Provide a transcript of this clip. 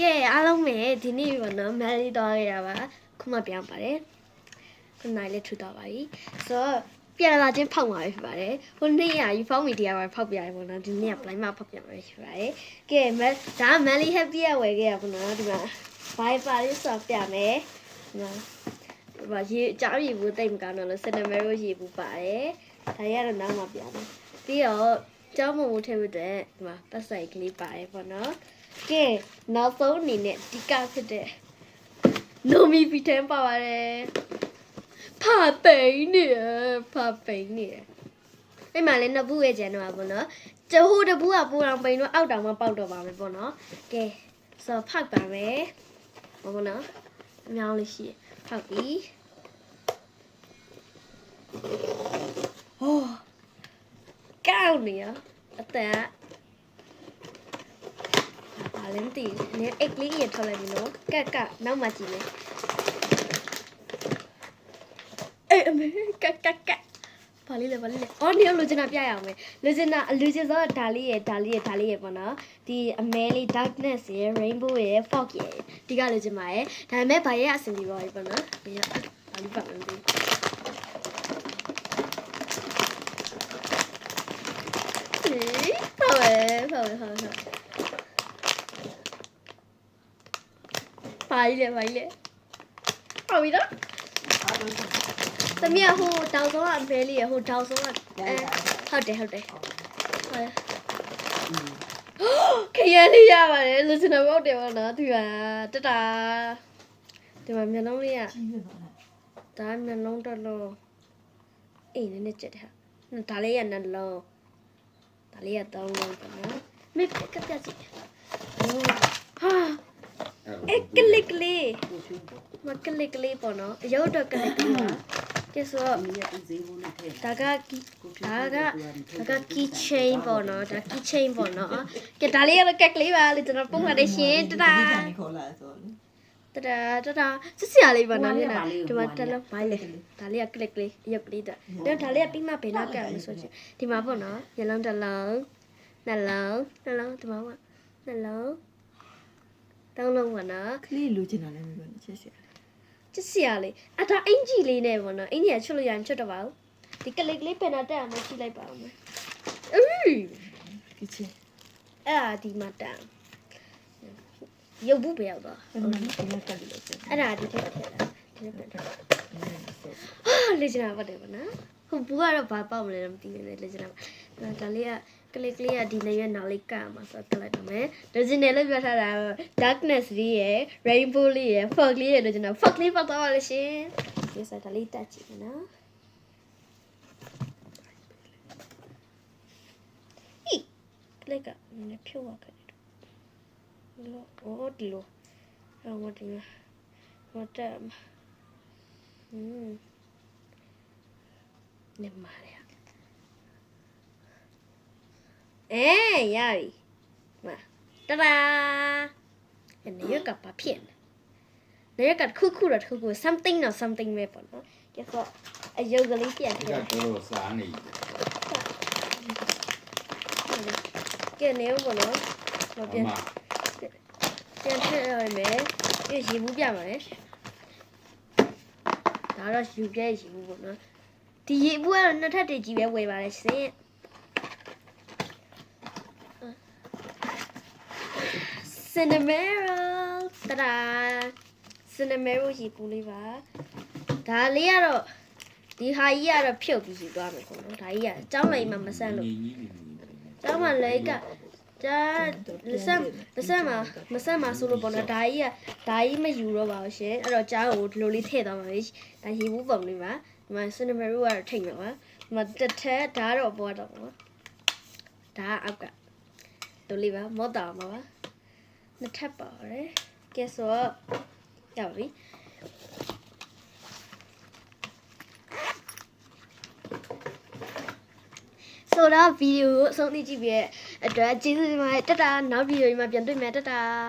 ကဲအားလုံးပဲဒီနေ့ပေါ့နော်မယ်လီတော့ရတာပါခုမှပြောင်းပါတယ်ခုနိုင်လေးထူတော့ပါပြီဆိုတော့ပြန်လာချင်းဖောက်မှာပဲဖြစ်ပါတယ်ဟိုနေ့ကယူဖောင်းမီဒီယာမှာဖောက်ပြရတယ်ပေါ့နော်ဒီနေ့က blind မှာဖောက်ပြမှာပဲဖြစ်ပါတယ်ကဲမယ်ဒါကမယ်လီ happy ရဝယ်ခဲ့ရပေါ့နော်ဒီမှာ bye bye လေးဆော့ပြမယ်နော်ဒီမှာရေအကြောင်းရေဘူးတိတ်မကောင်းတော့လို့ cinnamon roll ရေဘူးပါတယ်ဒါရတော့နောက်မှပြမယ်ပြီးတော့ကျောင်းမုံမထည့်ဖို့အတွက်ဒီမှာပတ်ဆိုင်ကလေးပါတယ်ပေါ့နော်ကဲနောက်ဆုံးအနေနဲ့ဒီကဖြစ်တဲ့နိုမီပီတန်ပါပါတယ်ဖာပိန်နေအဲ့မှာလည်းနှစ်ဘူးရဲ့ကျန်တော့ပါဘောနော်ကျဟိုတဘူးကပူအောင်ပိန်တော့အောက်တောင်မှပေါက်တော့ပါမယ်ပေါ့နော်ကဲဆိုဖောက်ပါမယ်ဘောနော်အများလေးရှိဖောက်ပြီဟောကောင်းနေရအသက်ဘာလဲမသိဘူးနည်းအိတ်လေးရထွက်လိုက်ပြီနော်ကက်နောက်မှကြည့်မယ်အေးအမေကက်ဘာလေးလဲအော်နေလိုချင်တာပြရအောင်မယ်လိုချင်ဆိုဒါလေးရပေါ့နော်ဒီအမဲလေး darkness ရယ် rainbow ရယ် fog ရယ်ဒီကလိုချင်ပါရယ်ဒါပေမဲ့ဘာရဲ့အဆင်ပြေပါပြီပေါ့နော်ဒီကဘာလေးပတ်မလို့ဟုတ်ပါလေဟုတ်ပြီတော့သမီးဟိုတောင်ဆုံးကအမဲလေးရဟိုတောင်ဆုံးကဟုတ်တယ်ခရမ်းလေးရပါတယ်လူစင်တော့ဟုတ်တယ်ပေါ့နော်သူကတတာဒီမှာမျက်လုံးလေးကဒါမျက်လုံးတစ်လုံးအေးနည်းနည်းကြက်တယ်ဒါလေးကနှလုံးဒါလေးကသုံးလုံးပေါ့နော်မေကပြကြည့်ဟာကလစ်လေးမကလစ်လေးပေါ့နော်အရုပ်တော့ကလစ်လေးပါကဲဆိုဒါက key chain ပေါ့နော်ဒါ key chain ပေါ့နော်ကဲဒါလေးကတော့ကက်ကလေးပါလေကျွန်တော်ပုံမှန်လေးရှင်တတာစစ်စရာလေးပါနော်ဒီမှာတက်လို့ဘိုင်းလေဒါလေးက click လေးရုပ်လေးတော့ဒါလေးကပြီးမှဘယ်နောက်ကလဲဆိုချင်ဒီမှာပေါ့နော်မျက်လုံးတစ်လုံးနှလုံးဒီမှာပေါ့နှလုံးတောင်းလုံးပေါ့နော်ကလေးလိုချင်တာလည်းမပြောနဲ့ချစ်စရာလေးအဒါအင်ဂျီလေးနဲ့ပေါ့နော်အင်ဂျီကချွတ်လို့ရရင်ချွတ်တော့ပါဘူးဒီကလေးလေးပင်နာတက်အောင်ကြည့်လိုက်ပါဦးမယ်ဒီချစ်အဲ့ဒါဒီမှာတက်ရုပ်ဘူးပဲရောက်သွားအဲ့ဒါဒီထက်ထက်လာဒီလက်တက်ဟာလေ့ကျင့်တာပါတယ်ပေါ့နော်ဟိုဘူးကတော့ဘာပေါက်မလဲမသိဘူးလေ့ကျင့်တာဒါလေးကကလေးကဒီနေရနောက်လေးကတ်မှာဆိုတော့လိုက်တော့မယ်။ Original လို့ပြောထားတာ darkness လေးရယ် rainbow လေးရယ် fog လေးရယ် original fog လေးပတ်သွားပါလို့ရှင်။ဒီစားဒါလေးတက်ကြည့်နော်။ဤကလေးကနည်းဖြုတ်ရခဲ့တယ်။လို့ဒီလိုတော့မတင်မတက်နေမှာလေရပြီมาตาดาနေရကဘာဖြစ်နေရကခုတော့ခု something တော့ something ပဲပေါ့နော်ကျတော့အယုတ်ကလေးပြန်ထည့်တော့စားနေကဲနေဘောနော်ပြန်ထည့်ရမယ်ပြရေဘူးပြပါမယ်ဒါတော့ယူပြရေဘူးပေါ့နော်ဒီရေဘူးကတော့နှစ်ထပ်တည်းကြီးပဲဝယ်ပါလေရှင်cinnamon roll တဒါ cinnamon roll ရေပူလေးပါဒါလေးကတော့ဒီဟာကြီးကတော့ဖြုတ်ပြီးယူသွားမယ်ပေါ့နော်ဒါကြီးကအကြောင်းလိုက်မှမဆန့်လို့အကြောင်းမှလည်းကဒါလက်ဆက်မှာဆိုလို့ပေါ့နော်ဒါကြီးမယူတော့ပါဘူးရှင်အဲ့တော့ကြားကိုဒီလိုလေးထည့်သွားပါမယ်ဒါရေဘူးပုံလေးပါဒီမှာ cinnamon roll ကတော့ထိတ်မှာပါဒီမှာတစ်ထက်ဒါတော့ပေါ်တော့ပါဒါကအောက်ကတို့လေးပါမော့တာမှာပါနှစ်ထပ်ပါတယ်ကဲဆိုတော့ရပြီဆိုတော့ဗီဒီယိုအဆုံးထိကြည့်ပြီးအတွက်ကျေးဇူးတင်ပါတယ်တတာနောက်ဗီဒီယိုမှာပြန်တွေ့မယ်တတာ